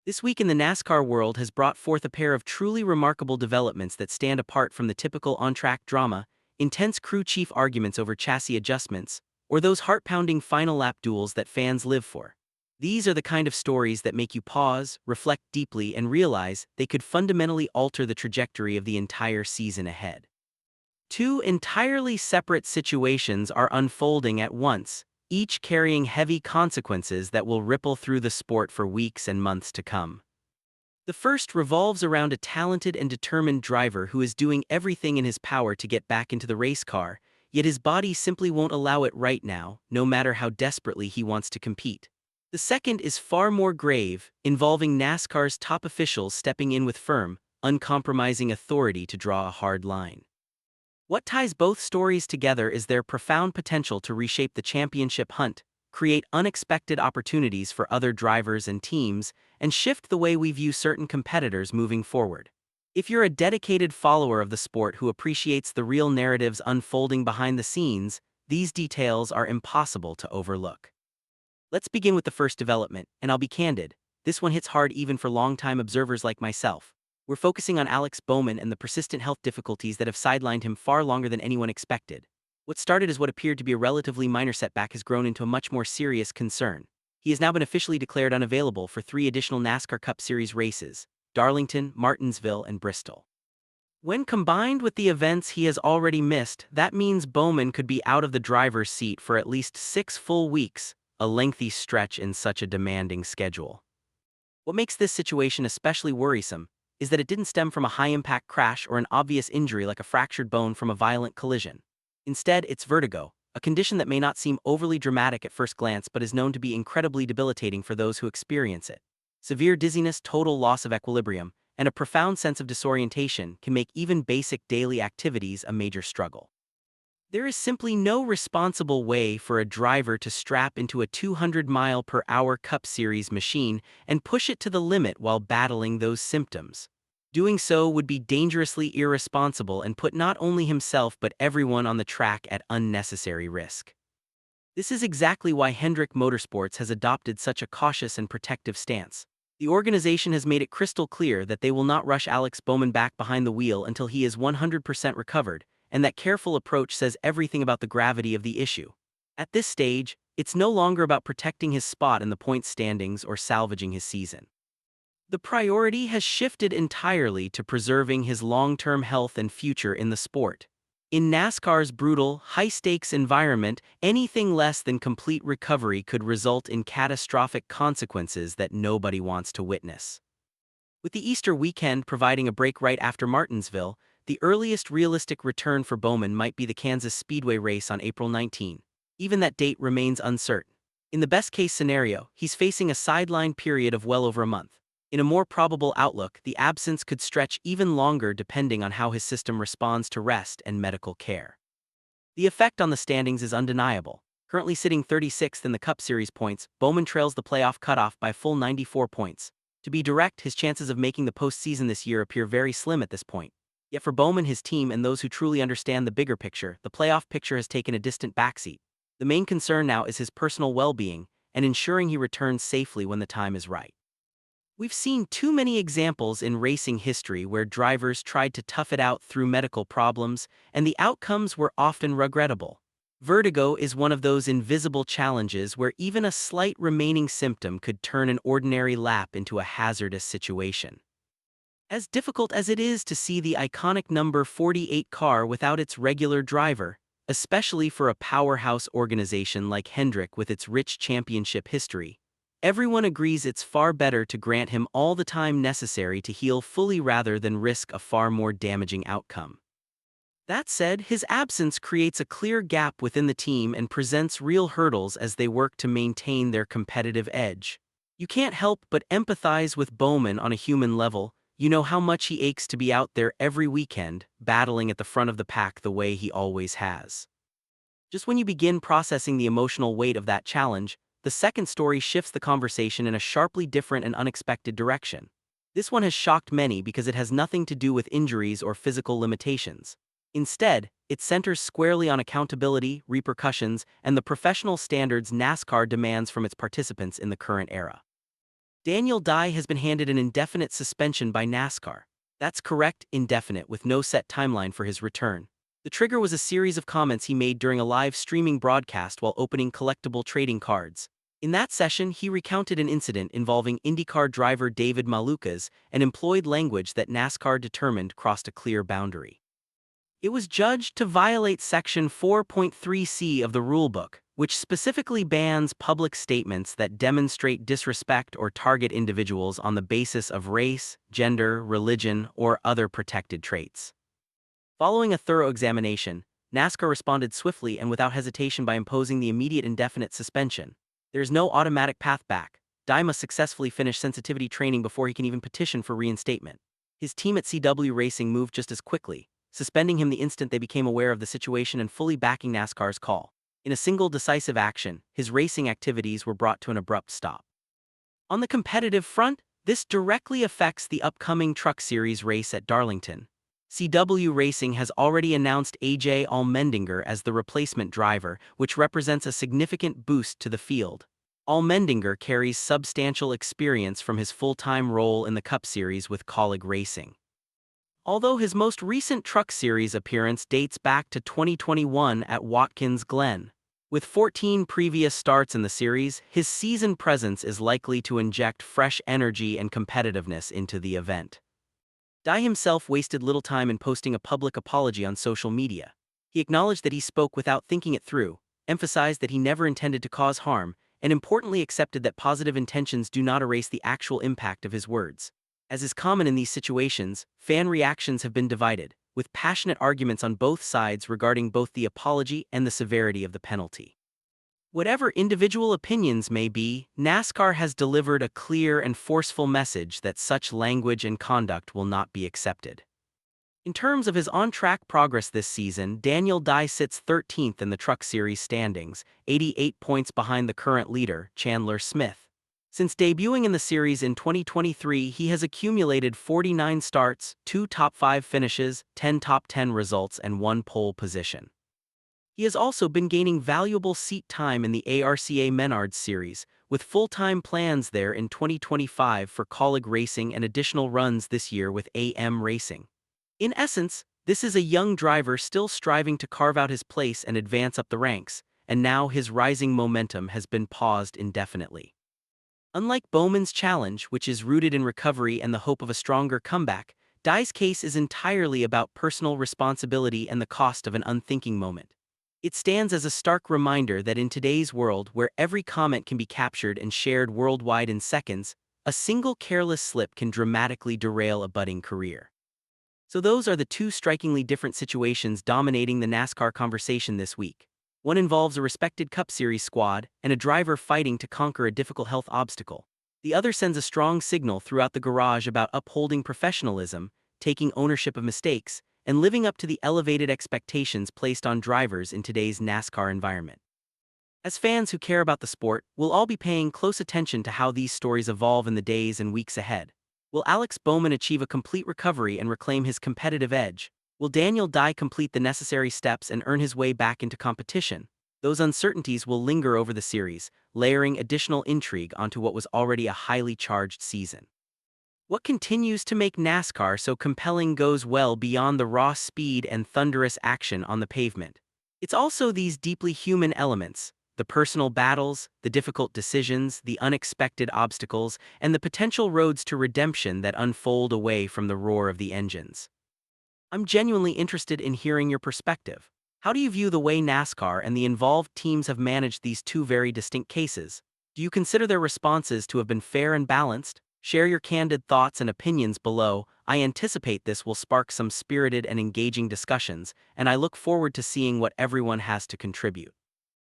This week in the NASCAR world has brought forth a pair of truly remarkable developments that stand apart from the typical on-track drama, intense crew chief arguments over chassis adjustments, or those heart-pounding final lap duels that fans live for. These are the kind of stories that make you pause, reflect deeply, and realize they could fundamentally alter the trajectory of the entire season ahead. Two entirely separate situations are unfolding at once, each carrying heavy consequences that will ripple through the sport for weeks and months to come. The first revolves around a talented and determined driver who is doing everything in his power to get back into the race car, yet his body simply won't allow it right now, no matter how desperately he wants to compete. The second is far more grave, involving NASCAR's top officials stepping in with firm, uncompromising authority to draw a hard line. What ties both stories together is their profound potential to reshape the championship hunt, create unexpected opportunities for other drivers and teams, and shift the way we view certain competitors moving forward. If you're a dedicated follower of the sport who appreciates the real narratives unfolding behind the scenes, these details are impossible to overlook. Let's begin with the first development, and I'll be candid, this one hits hard even for longtime observers like myself. We're focusing on Alex Bowman and the persistent health difficulties that have sidelined him far longer than anyone expected. What started as what appeared to be a relatively minor setback has grown into a much more serious concern. He has now been officially declared unavailable for 3 additional NASCAR Cup Series races: Darlington, Martinsville, and Bristol. When combined with the events he has already missed, that means Bowman could be out of the driver's seat for at least 6 full weeks, a lengthy stretch in such a demanding schedule. What makes this situation especially worrisome is that it didn't stem from a high-impact crash or an obvious injury like a fractured bone from a violent collision. Instead, it's vertigo, a condition that may not seem overly dramatic at first glance but is known to be incredibly debilitating for those who experience it. Severe dizziness, total loss of equilibrium, and a profound sense of disorientation can make even basic daily activities a major struggle. There is simply no responsible way for a driver to strap into a 200-mile-per-hour Cup Series machine and push it to the limit while battling those symptoms. Doing so would be dangerously irresponsible and put not only himself but everyone on the track at unnecessary risk. This is exactly why Hendrick Motorsports has adopted such a cautious and protective stance. The organization has made it crystal clear that they will not rush Alex Bowman back behind the wheel until he is 100% recovered, and that careful approach says everything about the gravity of the issue. At this stage, it's no longer about protecting his spot in the points standings or salvaging his season. The priority has shifted entirely to preserving his long-term health and future in the sport. In NASCAR's brutal, high-stakes environment, anything less than complete recovery could result in catastrophic consequences that nobody wants to witness. With the Easter weekend providing a break right after Martinsville, the earliest realistic return for Bowman might be the Kansas Speedway race on April 19. Even that date remains uncertain. In the best-case scenario, he's facing a sideline period of well over a month. In a more probable outlook, the absence could stretch even longer depending on how his system responds to rest and medical care. The effect on the standings is undeniable. Currently sitting 36th in the Cup Series points, Bowman trails the playoff cutoff by a full 94 points. To be direct, his chances of making the postseason this year appear very slim at this point. Yet for Bowman, his team, and those who truly understand the bigger picture, the playoff picture has taken a distant backseat. The main concern now is his personal well-being and ensuring he returns safely when the time is right. We've seen too many examples in racing history where drivers tried to tough it out through medical problems, and the outcomes were often regrettable. Vertigo is one of those invisible challenges where even a slight remaining symptom could turn an ordinary lap into a hazardous situation. As difficult as it is to see the iconic number 48 car without its regular driver, especially for a powerhouse organization like Hendrick with its rich championship history, everyone agrees it's far better to grant him all the time necessary to heal fully rather than risk a far more damaging outcome. That said, his absence creates a clear gap within the team and presents real hurdles as they work to maintain their competitive edge. You can't help but empathize with Bowman on a human level. You know how much he aches to be out there every weekend, battling at the front of the pack the way he always has. Just when you begin processing the emotional weight of that challenge, the second story shifts the conversation in a sharply different and unexpected direction. This one has shocked many because it has nothing to do with injuries or physical limitations. Instead, it centers squarely on accountability, repercussions, and the professional standards NASCAR demands from its participants in the current era. Daniel Dye has been handed an indefinite suspension by NASCAR. That's correct, indefinite, with no set timeline for his return. The trigger was a series of comments he made during a live streaming broadcast while opening collectible trading cards. In that session, he recounted an incident involving IndyCar driver David Malukas and employed language that NASCAR determined crossed a clear boundary. It was judged to violate Section 4.3c of the rulebook, which specifically bans public statements that demonstrate disrespect or target individuals on the basis of race, gender, religion, or other protected traits. Following a thorough examination, NASCAR responded swiftly and without hesitation by imposing the immediate indefinite suspension. There is no automatic path back. Dye must successfully finish sensitivity training before he can even petition for reinstatement. His team at CW Racing moved just as quickly, suspending him the instant they became aware of the situation and fully backing NASCAR's call. In a single decisive action, his racing activities were brought to an abrupt stop. On the competitive front, this directly affects the upcoming Truck Series race at Darlington. CW Racing has already announced AJ Allmendinger as the replacement driver, which represents a significant boost to the field. Allmendinger carries substantial experience from his full-time role in the Cup Series with Colleague Racing. Although his most recent Truck Series appearance dates back to 2021 at Watkins Glen. With 14 previous starts in the series, his season presence is likely to inject fresh energy and competitiveness into the event. Dye himself wasted little time in posting a public apology on social media. He acknowledged that he spoke without thinking it through, emphasized that he never intended to cause harm, and importantly accepted that positive intentions do not erase the actual impact of his words. As is common in these situations, fan reactions have been divided, with passionate arguments on both sides regarding both the apology and the severity of the penalty. Whatever individual opinions may be, NASCAR has delivered a clear and forceful message that such language and conduct will not be accepted. In terms of his on-track progress this season, Daniel Dye sits 13th in the Truck Series standings, 88 points behind the current leader, Chandler Smith. Since debuting in the series in 2023, he has accumulated 49 starts, 2 top 5 finishes, 10 top 10 results, and 1 pole position. He has also been gaining valuable seat time in the ARCA Menards Series, with full-time plans there in 2025 for Colleague Racing and additional runs this year with AM Racing. In essence, this is a young driver still striving to carve out his place and advance up the ranks, and now his rising momentum has been paused indefinitely. Unlike Bowman's challenge, which is rooted in recovery and the hope of a stronger comeback, Dye's case is entirely about personal responsibility and the cost of an unthinking moment. It stands as a stark reminder that in today's world, where every comment can be captured and shared worldwide in seconds, a single careless slip can dramatically derail a budding career. So those are the two strikingly different situations dominating the NASCAR conversation this week. One involves a respected Cup Series squad and a driver fighting to conquer a difficult health obstacle. The other sends a strong signal throughout the garage about upholding professionalism, taking ownership of mistakes, and living up to the elevated expectations placed on drivers in today's NASCAR environment. As fans who care about the sport, we'll all be paying close attention to how these stories evolve in the days and weeks ahead. Will Alex Bowman achieve a complete recovery and reclaim his competitive edge? Will Daniel Dye complete the necessary steps and earn his way back into competition? Those uncertainties will linger over the series, layering additional intrigue onto what was already a highly charged season. What continues to make NASCAR so compelling goes well beyond the raw speed and thunderous action on the pavement. It's also these deeply human elements, the personal battles, the difficult decisions, the unexpected obstacles, and the potential roads to redemption that unfold away from the roar of the engines. I'm genuinely interested in hearing your perspective. How do you view the way NASCAR and the involved teams have managed these two very distinct cases? Do you consider their responses to have been fair and balanced? Share your candid thoughts and opinions below. I anticipate this will spark some spirited and engaging discussions, and I look forward to seeing what everyone has to contribute.